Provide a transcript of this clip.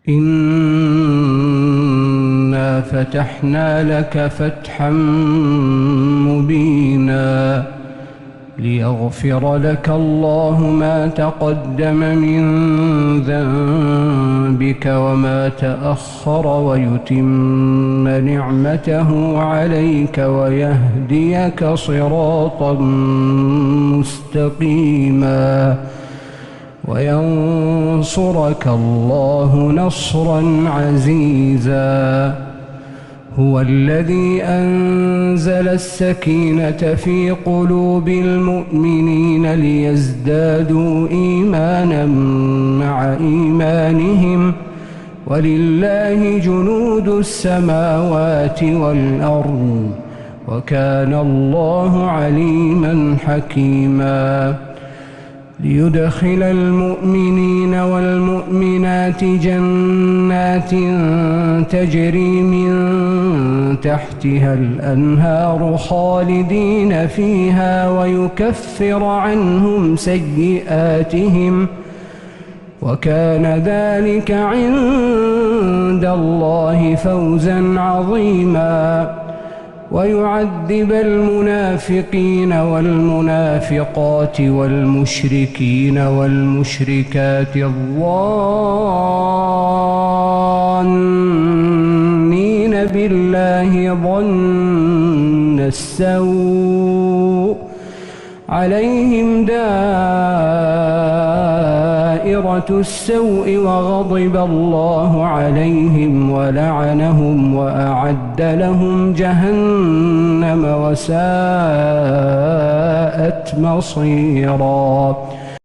إنا فتحنا لك فتحا مبينا ليغفر لك الله ما تقدم من ذنبك وما تأخر ويتم نعمته عليك ويهديك صراطا مستقيما وينصرك الله نصرا عزيزا. هو الذي أنزل السكينة في قلوب المؤمنين ليزدادوا إيمانا مع إيمانهم ولله جنود السماوات والأرض وكان الله عليما حكيما. ليدخل المؤمنين والمؤمنات جنات تجري من تحتها الأنهار خالدين فيها ويكفر عنهم سيئاتهم وكان ذلك عند الله فوزا عظيما. ويعذب المنافقين والمنافقات والمشركين والمشركات الظانين بالله ظن السوء عليهم دائرة السوء وغضب الله عليهم ولعنهم وأعد لهم جهنم وساءت مصيرا.